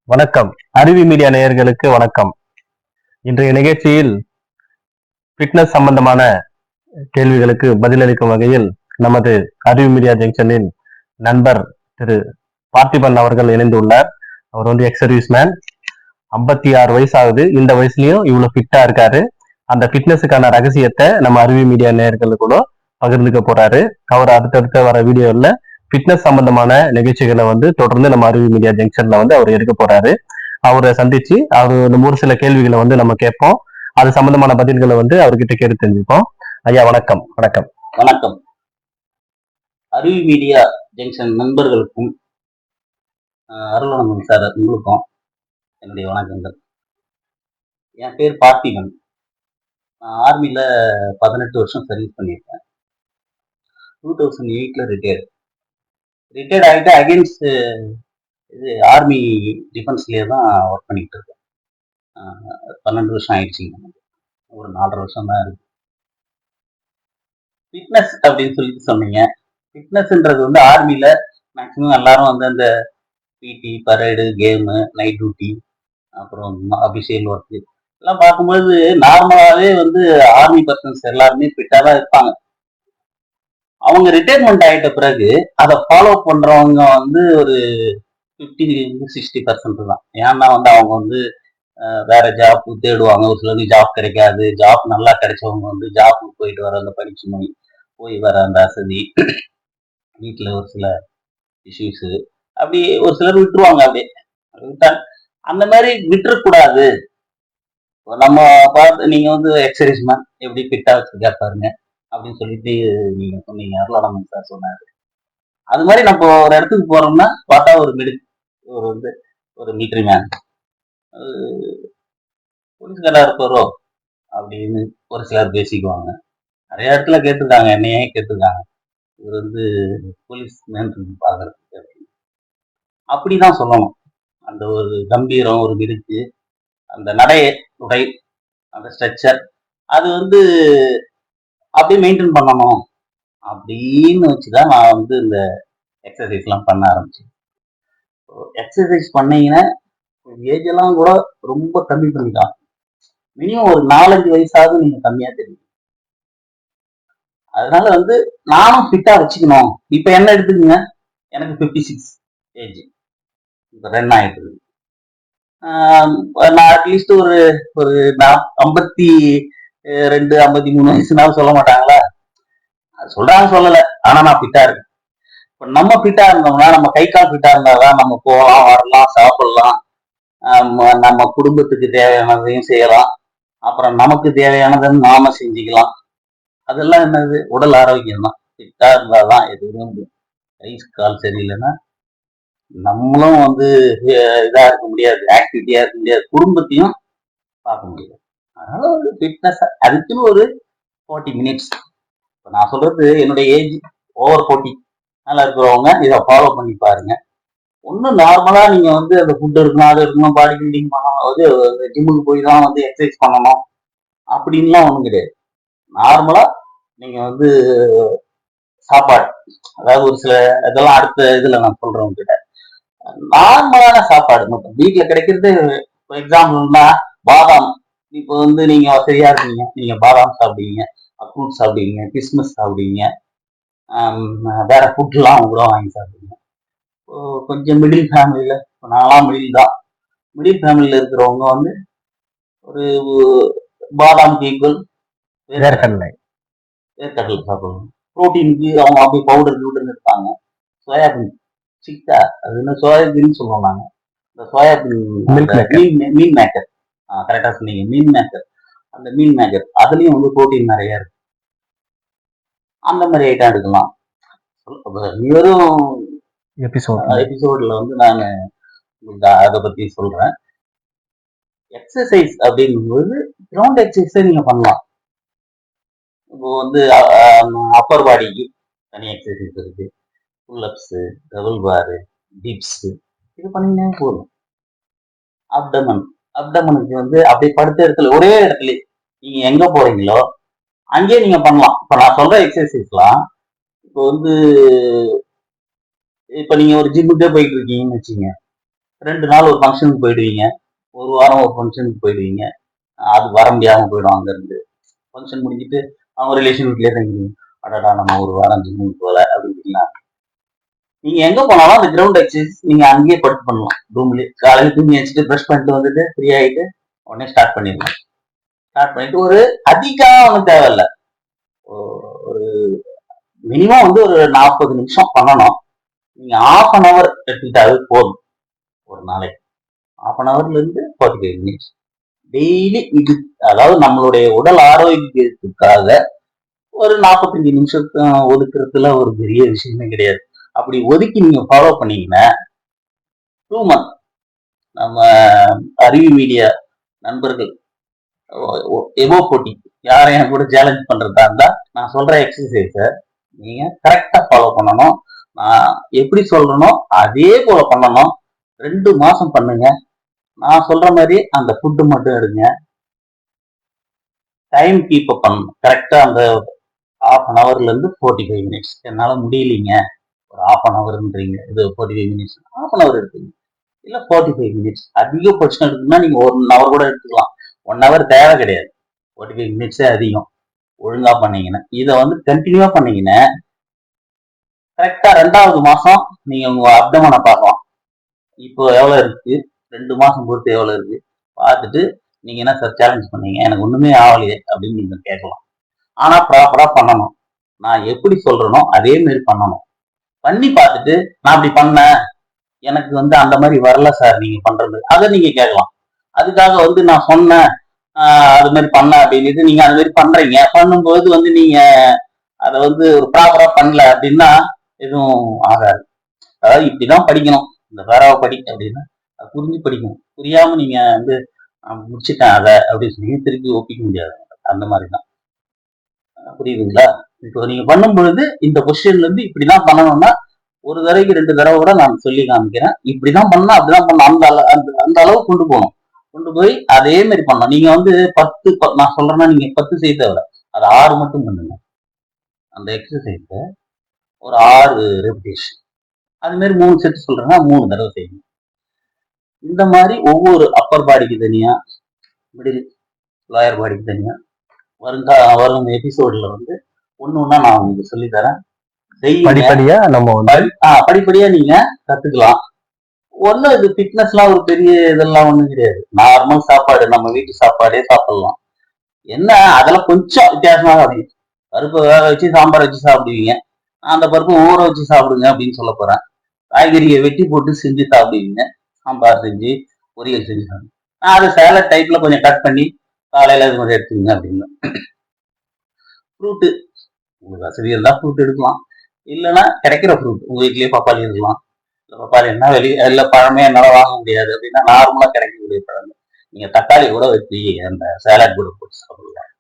வணக்கம். அருவி மீடியா நேயர்களுக்கு வணக்கம். இன்றைய நிகழ்ச்சியில் ஃபிட்னஸ் சம்பந்தமான கேள்விகளுக்கு பதிலளிக்கும் வகையில் நமது அருவி மீடியா ஜங்ஷனின் நண்பர் திரு பார்த்திபன் அவர்கள் இணைந்துள்ளார். அவர் வந்து எக்ஸ் சர்வீஸ் மேன், 56 வயசு ஆகுது. இந்த வயசுலயும் இவ்வளவு ஃபிட்டா இருக்காரு. அந்த ஃபிட்னஸுக்கான ரகசியத்தை நம்ம அருவி மீடியா நேயர்களுக்கு கூட பகிர்ந்துக்க போறாரு. அவர் அடுத்தடுத்த வர வீடியோல ஃபிட்னஸ் சம்பந்தமான நிகழ்ச்சிகளை வந்து தொடர்ந்து நம்ம அருவி மீடியா ஜங்ஷன்ல வந்து அவர் எடுக்க போறாரு. அவரை சந்திச்சு அவர் ஒரு சில கேள்விகளை வந்து நம்ம கேட்போம். அது சம்பந்தமான பதில்களை வந்து அவர்கிட்ட கேட்டு தெரிஞ்சுப்போம். ஐயா வணக்கம். வணக்கம். வணக்கம். அருவி மீடியா ஜங்ஷன் நண்பர்களுக்கும் அருளவன் சார் உங்களுக்கும் என்னுடைய வணக்கங்கள். என் பேர் பார்த்திபன். நான் ஆர்மியில் 18 வருஷம் சர்வீஸ் பண்ணியிருக்கேன். 2008 ரிட்டையர்ட் ஆகிட்டு அகெயின்ஸ்ட் இது ஆர்மி டிஃபென்ஸ்லேயே தான் ஒர்க் பண்ணிட்டு இருக்கேன். 12 வருஷம் ஆயிடுச்சுங்க. ஒரு 4.5 வருஷம் தான் இருக்கு. ஃபிட்னஸ் அப்படின்னு சொல்லிட்டு சொன்னீங்க. ஃபிட்னஸ்ன்றது வந்து ஆர்மியில் மேக்ஸிமம் எல்லாரும் வந்து அந்த பிடி, பரேடு, கேமு, நைட் டியூட்டி, அப்புறம் அபிஷியல் ஒர்க்கு எல்லாம் பார்க்கும்போது நார்மலாகவே வந்து ஆர்மி பர்சன்ஸ் எல்லாருமே ஃபிட்டாக தான் இருப்பாங்க. அவங்க ரிட்டையர்மெண்ட் ஆகிட்ட பிறகு அதை ஃபாலோ பண்ணுறவங்க வந்து ஒரு 50-60% தான். ஏன்னா வந்து அவங்க வந்து வேற ஜாப் தேடுவாங்க. ஒரு சிலருக்கு ஜாப் கிடைக்காது. ஜாப் நல்லா கிடைச்சவங்க வந்து ஜாப்புக்கு போயிட்டு வர அந்த பணிச்சுமை, போய் வர அந்த அசதி, வீட்டில் ஒரு சில இஷ்யூஸு, அப்படி ஒரு சிலர் விட்டுருவாங்க. அப்படியே அந்த மாதிரி விட்டுறக்கூடாது. நம்ம பார்த்து நீங்க வந்து எக்ஸசைஸ் மேன் எப்படி ஃபிட்டா வச்சுருக்கா பாருங்க அப்படின்னு சொல்லிட்டு நீங்க சொன்னீங்க. அருளானந்தன் சார் சொன்னாரு. அது மாதிரி நம்ம ஒரு இடத்துக்கு போறோம்னா பார்த்தா ஒரு மிலிட்ரி மேன், போலீஸ்காரா இருப்பாரோ அப்படின்னு ஒரு சிலர் பேசிக்குவாங்க. நிறைய இடத்துல கேட்டிருக்காங்க, என்னையே கேட்டிருக்காங்க, இவர் வந்து போலீஸ் மேன் பாக்குறதுக்கு அப்படின்னு. அப்படிதான் சொல்லணும். அந்த ஒரு கம்பீரம், ஒரு மிடுக்கு, அந்த உடை, அந்த ஸ்ட்ரக்சர், அது வந்து அப்படியே மெயின்டைன் பண்ணணும் அப்படின்னு வச்சுதான் நான் வந்து இந்த எக்ஸசைஸ் எல்லாம் பண்ண ஆரம்பிச்சேன். எக்ஸசைஸ் பண்ணீங்கன்னா ஏஜ் எல்லாம் கூட ரொம்ப கம்மி பண்ணிக்கலாம். மினிமம் ஒரு 4-5 வயசாவது நீங்க கம்மியா தெரியும். அதனால வந்து நானும் ஃபிட்டா வச்சுக்கணும். இப்ப என்ன எடுத்துக்கங்க, எனக்கு 56 ஏஜ் இப்ப ரன் ஆயிட்டு இருக்கு. நான் அட்லீஸ்ட் ஒரு 52-53 வயசுனாலும் சொல்ல மாட்டாங்களா? அது சொல்றாங்க, சொல்லல. ஆனா நான் ஃபிட்டா இருக்கேன். இப்ப நம்ம ஃபிட்டா இருந்தோம்னா, நம்ம கை கால் ஃபிட்டா இருந்தாதான் நம்ம போகலாம், வரலாம், சாப்பிடலாம், நம்ம குடும்பத்துக்கு தேவையானதையும் செய்யலாம், அப்புறம் நமக்கு தேவையானதை நாம செஞ்சுக்கலாம். அதெல்லாம் என்னது, உடல் ஆரோக்கியம் தான். ஃபிட்டா இருந்தாதான் எதுவுமே முடியும். கை கால் சரியில்லைன்னா நம்மளும் வந்து இதா இருக்க முடியாது, ஆக்டிவிட்டியா இருக்க முடியாது, குடும்பத்தையும் பார்க்க முடியாது. அதனால ஒரு ஃபிட்னஸ் அதுக்குன்னு ஒரு 40 மினிட்ஸ். இப்போ நான் சொல்றது என்னுடைய ஏஜ் ஓவர் 40 நல்லா இருக்கிறவங்க இதை ஃபாலோ பண்ணி பாருங்க. ஒன்றும் நார்மலா நீங்க வந்து அந்த ஃபுட் இருக்கணும், அது இருக்கணும், பாடி பில்டிங் பண்ணணும், அது ஜிம்முக்கு போய் தான் வந்து எக்ஸசைஸ் பண்ணணும் அப்படின்லாம் ஒன்றும் கிடையாது. நார்மலா நீங்க வந்து சாப்பாடு, அதாவது ஒரு சில இதெல்லாம் அடுத்த இதுல நான் சொல்றேன் உங்ககிட்ட. நார்மலான சாப்பாடு மட்டும் வீட்டுல கிடைக்கிறது. ஃபார் எக்ஸாம்பிள்னா பாதாம். இப்போ வந்து நீங்க வசதியா இருக்கீங்க, நீங்க பாதாம் சாப்பிடுவீங்க, ஃப்ரூட் சாப்பிடுவீங்க, கிஸ்மிஸ் சாப்பிடுவீங்க, வேற ஃபுட்லாம் கூட வாங்கி சாப்பிடுவீங்க. கொஞ்சம் மிடில் ஃபேமிலியில, நான்லாம் மிடில் தான், மிடில் ஃபேமிலியில இருக்கிறவங்க வந்து ஒரு பாதாம் ஈக்குவல் வேர்க்கடலை சாப்பிடுவாங்க. ப்ரோட்டீனுக்கு அவங்க அப்படியே பவுடர் எடுப்பாங்க. சோயாபீன் சிக்கா, அது என்ன சோயாபீன் சொல்லுவோம் நாங்க. இந்த சோயாபீன் மீன் மேக்கர், கரெக்டா சொன்னீங்க, மீன் மேக்கர். அந்த மீன் மேக்கர் அதுலயும் வந்து ப்ரோட்டீன் நிறைய இருக்கு. அந்த மாதிரி ஐட்டம் எடுக்கலாம். வெறும் எபிசோட்ல வந்து நான் அதை பத்தி சொல்றேன். எக்ஸசைஸ் அப்படிங்கும்போது கிரவுண்ட் எக்ஸசைஸ் நீங்க பண்ணலாம். இப்போ வந்து அப்பர் பாடிக்கு தனி எக்ஸசைஸ் இருக்கு. புல்லப்ஸ், டபுள் பாரு, டிப்ஸ், இது பண்ணீங்கன்னா போதும். அப்டமனுக்கு வந்து அப்படியே படுத்த இடத்துல, ஒரே இடத்துல நீங்க எங்க போறீங்களோ அங்கேயே நீங்க பண்ணலாம். இப்ப நான் சொல்ற எக்ஸசைஸ்லாம் இப்போ வந்து இப்ப நீங்க ஒரு ஜிம்முக்கே போயிட்டு இருக்கீங்கன்னு வச்சுங்க, 2 நாள் ஒரு ஃபங்க்ஷனுக்கு போயிடுவீங்க, ஒரு வாரம் ஒரு ஃபங்க்ஷனுக்கு போயிடுவீங்க. அது வர முடியாம போயிடும் அங்க இருந்து. ஃபங்க்ஷன் முடிஞ்சிட்டு அவங்க ரிலேஷன் வீட்லயே தங்கிடுவீங்க. அடடா நம்ம ஒரு வாரம் ஜிம்முக்கு போல அப்படின்னா நீங்க எங்க போனாலும் அந்த கிரவுண்ட் எக்ஸசைஸ் நீங்க அங்கேயே படுத்து பண்ணலாம். ரூம்லயே காலையில தூங்கி வச்சுட்டு ப்ரஷ் பண்ணிட்டு வந்துட்டு ஃப்ரீ ஆயிட்டு உடனே ஸ்டார்ட் பண்ணிடலாம். ஸ்டார்ட் பண்ணிட்டு ஒரு அதிகம் ஒன்றும் தேவையில்ல. ஒரு மினிமம் வந்து ஒரு 40 நிமிஷம் பண்ணணும். நீங்க ½ அன் அவர் எடுத்துக்கிட்டாவே போதும் ஒரு நாளைக்கு. ½ அன் அவர்ல இருந்து 45 மினிட்ஸ் டெய்லி இது. அதாவது நம்மளுடைய உடல் ஆரோக்கியத்துக்காக ஒரு 45 நிமிஷத்துக்கு ஒதுக்குறதுல ஒரு பெரிய விஷயமே கிடையாது. அப்படி ஒதுக்கி நீங்க ஃபாலோ பண்ணீங்கன்னா 2 மந்த் நம்ம அறிவு மீடியா நண்பர்கள் எபோ போட்டி யாரையும் கூட சேலஞ்ச் பண்றதா இருந்தா நான் சொல்ற எக்ஸசைஸ நீங்க கரெக்டா ஃபாலோ பண்ணணும். நான் எப்படி சொல்றேனோ அதே போல பண்ணணும். 2 மாசம் பண்ணுங்க. நான் சொல்ற மாதிரி அந்த ஃபுட்டு மட்டும் எடுங்க. டைம் கீப் அப் பண்ணணும். கரெக்டா அந்த ½ அன் அவர்ல இருந்து 45 மினிட்ஸ். என்னால முடியலீங்க ஒரு ½ அன் அவர்ன்றீங்க, இது 45 மினிட்ஸ், ½ அன் அவர் எடுத்துங்க. இல்ல 45 மினிட்ஸ் அதிகபட்சம் எடுக்கணும்னா நீங்க 1 அவர் கூட எடுத்துக்கலாம். 1 அவர் தேவை கிடையாது. 45 மினிட்ஸே அதிகம். ஒழுங்கா பண்ணீங்கன்னா இதை வந்து கண்டினியூவா பண்ணீங்கன்னா கரெக்டா 2வது மாசம் நீங்க உங்க அப்டமனை பார்க்கலாம். இப்போ எவ்வளவு இருக்கு, 2 மாசம் பொறுத்து எவ்வளவு இருக்கு பார்த்துட்டு நீங்க என்ன சார் சேலஞ்ச் பண்ணீங்க, எனக்கு ஒண்ணுமே ஆகலையே அப்படின்னு நீங்க கேட்கலாம். ஆனா ப்ராப்பரா பண்ணணும். நான் எப்படி சொல்றேனோ அதே மாதிரி பண்ணணும். பண்ணி பார்த்துட்டு நான் அப்படி பண்ணேன், எனக்கு வந்து அந்த மாதிரி வரல சார் நீங்க பண்றது, அதை நீங்க கேட்கலாம். அதுக்காக வந்து நான் சொன்னேன் அது மாதிரி பண்ண அப்படின்னு நீங்க அது மாதிரி பண்றீங்க. பண்ணும்போது வந்து நீங்க அதை வந்து ஒரு ப்ராப்பரா பண்ணல அப்படின்னா எதுவும் ஆகாது. அதாவது இப்படிதான் படிக்கணும், இந்த வேறாவை படி அப்படின்னா அது புரிஞ்சு படிக்கணும். புரியாம நீங்க வந்து முடிச்சுட்டேன் அதை அப்படின்னு சொல்லி திருப்பி ஒப்பிக்க முடியாது. அந்த மாதிரிதான். புரியுதுங்களா? இப்போ நீங்க பண்ணும் பொழுது இந்த பொசிஷன்ல இருந்து இப்படிதான் பண்ணணும்னா ஒரு தடவைக்கு 2 தடவை கூட நான் சொல்லி காமிக்கிறேன். இப்படிதான் பண்ணா அப்படிதான் பண்ணணும். அந்த அளவு கொண்டு போகணும். கொண்டு போய் அதே மாதிரி பண்ணணும். நீங்க வந்து 10 நான் சொல்றேன்னா நீங்க 10 செய்ய தேவை, அது 6 மட்டும் பண்ணுங்க. அந்த எக்ஸசைஸ ஒரு 6 ரெபிடேஷன். அது மாதிரி 3 செட் சொல்றேன்னா 3 தடவை செய்யணும். இந்த மாதிரி ஒவ்வொரு அப்பர் பாடிக்கு தனியா, மிடில் லோயர் பாடிக்கு தனியா வரும் எபிசோட்ல வந்து ஒண்ணு நான் உங்களுக்கு சொல்லி தரேன். படிப்படியா நம்ம படிப்படியா நீங்க கத்துக்கலாம். ஒண்ணும் இது ஃபிட்னஸ்லாம் ஒரு பெரிய இதெல்லாம் ஒண்ணும் கிடையாது. நார்மல் சாப்பாடு, நம்ம வீட்டு சாப்பாடே சாப்பிடலாம். என்ன அதெல்லாம் கொஞ்சம் வித்தியாசமா சாப்பிடுவீங்க. பருப்பு வேக வச்சு சாம்பார் வச்சு சாப்பிடுவீங்க. அந்த பருப்பு ஊற வச்சு சாப்பிடுங்க அப்படின்னு சொல்ல போறேன். காய்கறியை வெட்டி போட்டு செஞ்சு சாப்பிடுவீங்க. சாம்பார் செஞ்சு பொரியல் செஞ்சு சாப்பிடுங்க. அதை சேலட் டைப்ல கொஞ்சம் கட் பண்ணி காலையில அது கொஞ்சம் எடுத்துக்கங்க அப்படின்னு. ஃப்ரூட்டு உங்களுக்கு வசதி இருந்தா ஃப்ரூட் எடுக்கலாம். இல்லைன்னா கிடைக்கிற ஃப்ரூட் உங்க வீட்லயே பப்பாளி இருக்கலாம். பப்பாளி என்ன வெளியே இல்ல பழமே என்னால வாங்க முடியாது அப்படின்னா நார்மலா கிடைக்கக்கூடிய பழம் நீங்க தக்காளி கூட வச்சு அந்த சேலட் கூட போட்டு சாப்பிடலாம்.